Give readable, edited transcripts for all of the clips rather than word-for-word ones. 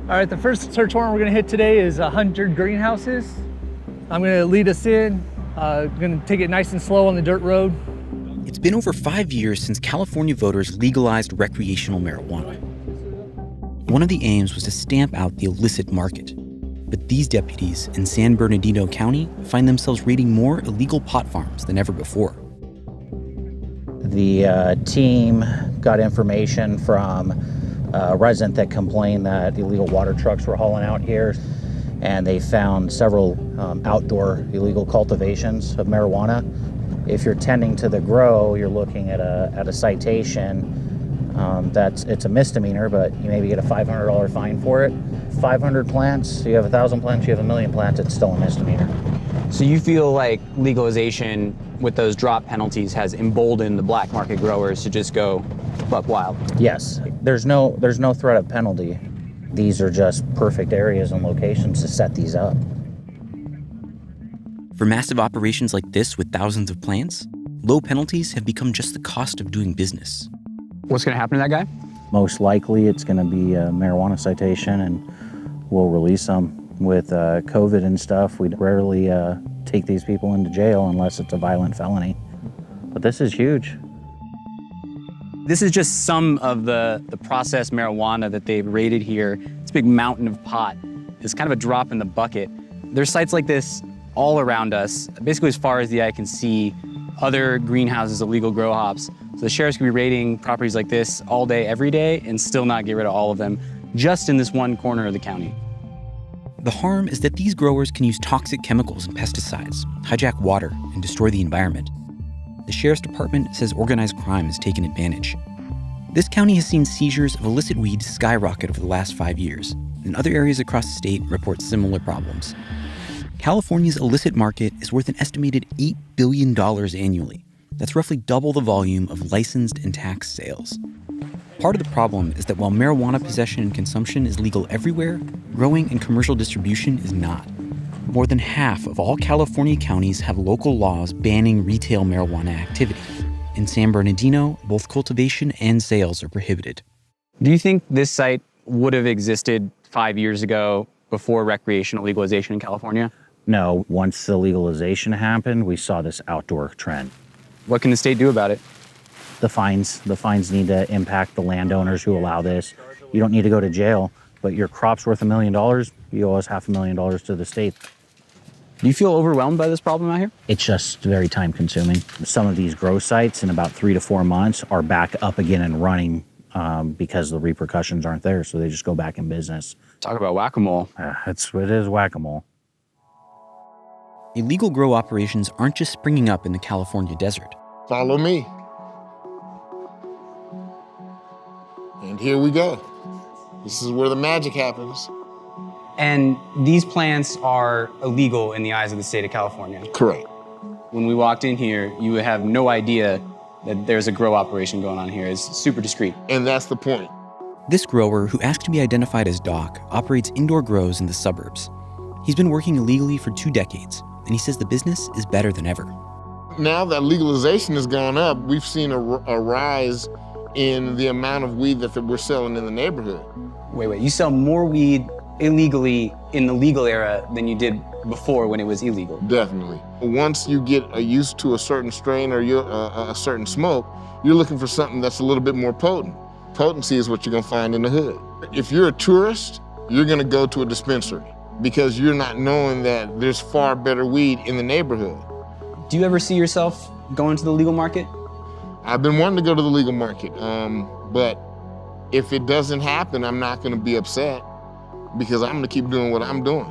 All right, the first search warrant we're gonna hit today is 100 greenhouses. I'm gonna lead us in. Gonna take it nice and slow on the dirt road. It's been over 5 years since California voters legalized recreational marijuana. One of the aims was to stamp out the illicit market. But these deputies in San Bernardino County find themselves raiding more illegal pot farms than ever before. The team got information from a resident that complained that illegal water trucks were hauling out here, and they found several outdoor illegal cultivations of marijuana. If you're tending to the grow, you're looking at a citation. It's a misdemeanor, but you maybe get a $500 fine for it. 500 plants, you have 1,000 plants, you have 1,000,000 plants, it's still a misdemeanor. So you feel like legalization with those drop penalties has emboldened the black market growers to just go buck wild? Yes, there's no threat of penalty. These are just perfect areas and locations to set these up. For massive operations like this with thousands of plants, low penalties have become just the cost of doing business. What's going to happen to that guy? Most likely it's going to be a marijuana citation, and we'll release them. With COVID and stuff, we'd rarely take these people into jail unless it's a violent felony. But this is huge. This is just some of the processed marijuana that they've raided here. This big mountain of pot is kind of a drop in the bucket. There's sites like this all around us, basically as far as the eye can see, other greenhouses, illegal grow hops. So the sheriffs could be raiding properties like this all day, every day, and still not get rid of all of them, just in this one corner of the county. The harm is that these growers can use toxic chemicals and pesticides, hijack water, and destroy the environment. The sheriff's department says organized crime has taken advantage. This county has seen seizures of illicit weed skyrocket over the last 5 years, and other areas across the state report similar problems. California's illicit market is worth an estimated $8 billion annually. That's roughly double the volume of licensed and taxed sales. Part of the problem is that while marijuana possession and consumption is legal everywhere, growing and commercial distribution is not. More than half of all California counties have local laws banning retail marijuana activity. In San Bernardino, both cultivation and sales are prohibited. Do you think this site would have existed 5 years ago before recreational legalization in California? No, once the legalization happened, we saw this outdoor trend. What can the state do about it? The fines need to impact the landowners who allow this. You don't need to go to jail, but your crop's worth $1 million, you owe us $500,000 to the state. Do you feel overwhelmed by this problem out here? It's just very time consuming. Some of these grow sites in about 3 to 4 months are back up again and running because the repercussions aren't there, so they just go back in business. Talk about whack-a-mole. It is whack-a-mole. Illegal grow operations aren't just springing up in the California desert. Follow me. And here we go. This is where the magic happens. And these plants are illegal in the eyes of the state of California. Correct. When we walked in here, you would have no idea that there's a grow operation going on here. It's super discreet. And that's the point. This grower, who asked to be identified as Doc, operates indoor grows in the suburbs. He's been working illegally for 2 decades, and he says the business is better than ever. Now that legalization has gone up, we've seen a rise in the amount of weed that we're selling in the neighborhood. Wait, you sell more weed illegally in the legal era than you did before when it was illegal? Definitely. Once you get used to a certain strain or a certain smoke, you're looking for something that's a little bit more potent. Potency is what you're gonna find in the hood. If you're a tourist, you're gonna go to a dispensary because you're not knowing that there's far better weed in the neighborhood. Do you ever see yourself going to the legal market? I've been wanting to go to the legal market, but if it doesn't happen, I'm not gonna be upset because I'm gonna keep doing what I'm doing.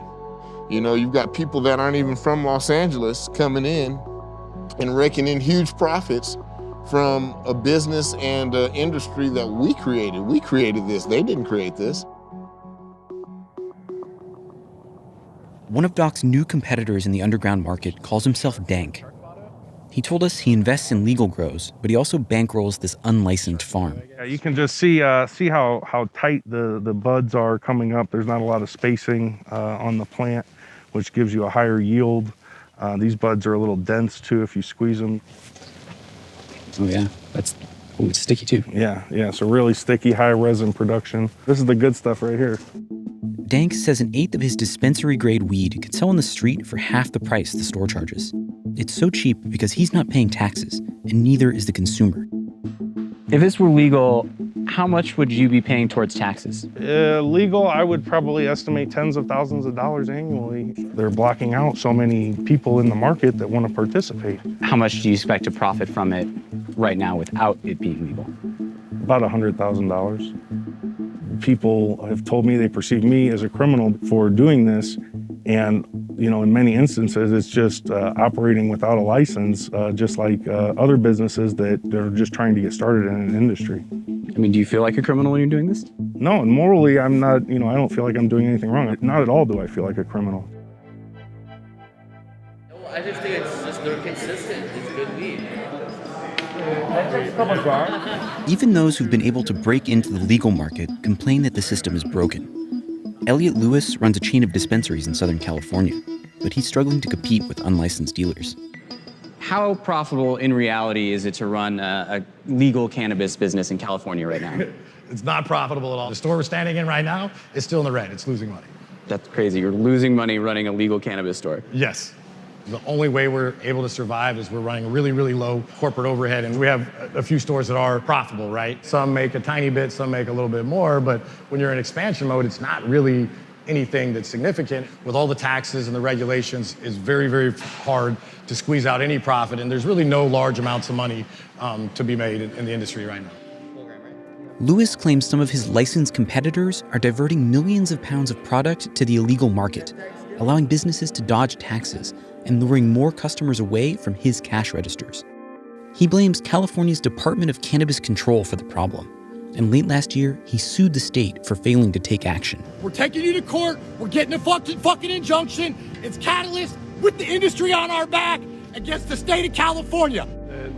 You know, you've got people that aren't even from Los Angeles coming in and raking in huge profits from a business and industry that we created. We created this, they didn't create this. One of Doc's new competitors in the underground market calls himself Dank. He told us he invests in legal grows, but he also bankrolls this unlicensed farm. Yeah, you can just see how tight the buds are coming up. There's not a lot of spacing on the plant, which gives you a higher yield. These buds are a little dense too if you squeeze them. Oh yeah, it's sticky too. Yeah, so really sticky, high resin production. This is the good stuff right here. Dank says an eighth of his dispensary-grade weed could sell on the street for half the price the store charges. It's so cheap because he's not paying taxes, and neither is the consumer. If this were legal, how much would you be paying towards taxes? Legal, I would probably estimate tens of thousands of dollars annually. They're blocking out so many people in the market that want to participate. How much do you expect to profit from it right now without it being legal? About $100,000. People have told me they perceive me as a criminal for doing this. And, in many instances, it's just operating without a license, just like other businesses that are just trying to get started in an industry. I mean, do you feel like a criminal when you're doing this? No, and morally, I'm not, I don't feel like I'm doing anything wrong. Not at all do I feel like a criminal. I just think it's just they're consistent. It's good weed. Even those who've been able to break into the legal market complain that the system is broken. Elliot Lewis runs a chain of dispensaries in Southern California, but he's struggling to compete with unlicensed dealers. How profitable in reality is it to run a legal cannabis business in California right now? It's not profitable at all. The store we're standing in right now is still in the red. It's losing money. That's crazy. You're losing money running a legal cannabis store. Yes. The only way we're able to survive is we're running a really, really low corporate overhead. And we have a few stores that are profitable, right? Some make a tiny bit, some make a little bit more. But when you're in expansion mode, it's not really anything that's significant. With all the taxes and the regulations, it's very, very hard to squeeze out any profit. And there's really no large amounts of money to be made in the industry right now. Lewis claims some of his licensed competitors are diverting millions of pounds of product to the illegal market, allowing businesses to dodge taxes and luring more customers away from his cash registers. He blames California's Department of Cannabis Control for the problem, and late last year, he sued the state for failing to take action. We're taking you to court, we're getting a fucking injunction. It's Catalyst with the industry on our back against the state of California.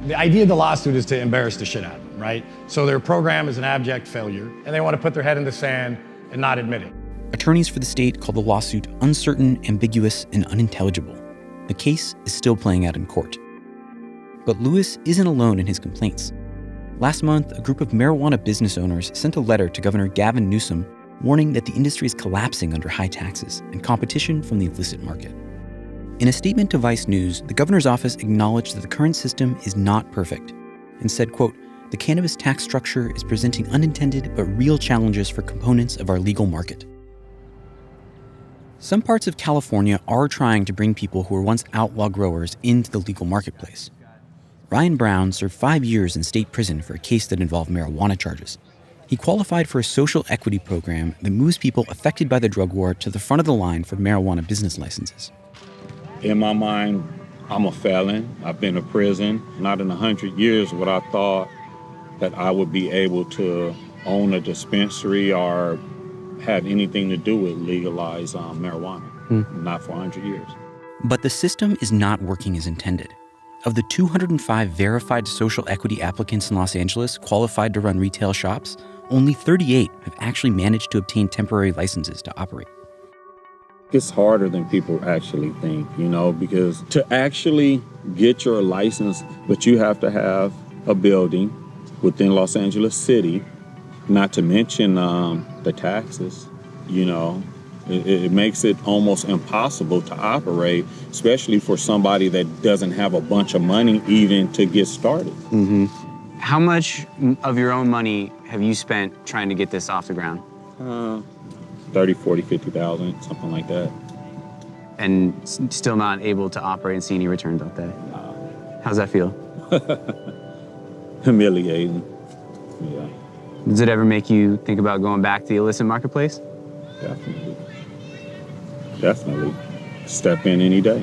The idea of the lawsuit is to embarrass the shit out of them, right? So their program is an abject failure, and they want to put their head in the sand and not admit it. Attorneys for the state call the lawsuit uncertain, ambiguous, and unintelligible. The case is still playing out in court. But Lewis isn't alone in his complaints. Last month, a group of marijuana business owners sent a letter to Governor Gavin Newsom warning that the industry is collapsing under high taxes and competition from the illicit market. In a statement to Vice News, the governor's office acknowledged that the current system is not perfect and said, quote, "The cannabis tax structure is presenting unintended but real challenges for components of our legal market." Some parts of California are trying to bring people who were once outlaw growers into the legal marketplace. Ryan Brown served 5 years in state prison for a case that involved marijuana charges. He qualified for a social equity program that moves people affected by the drug war to the front of the line for marijuana business licenses. In my mind, I'm a felon. I've been to prison. Not in 100 years would I thought that I would be able to own a dispensary or have anything to do with legalized marijuana. Not for 100 years. But the system is not working as intended. Of the 205 verified social equity applicants in Los Angeles qualified to run retail shops, only 38 have actually managed to obtain temporary licenses to operate. It's harder than people actually think, because to actually get your license, but you have to have a building within Los Angeles City, not to mention the taxes, It makes it almost impossible to operate, especially for somebody that doesn't have a bunch of money even to get started. Mm-hmm. How much of your own money have you spent trying to get this off the ground? 30, 40, 50,000, something like that. And still not able to operate and see any returns out there? How's that feel? Humiliating, yeah. Does it ever make you think about going back to the illicit marketplace? Definitely. Step in any day.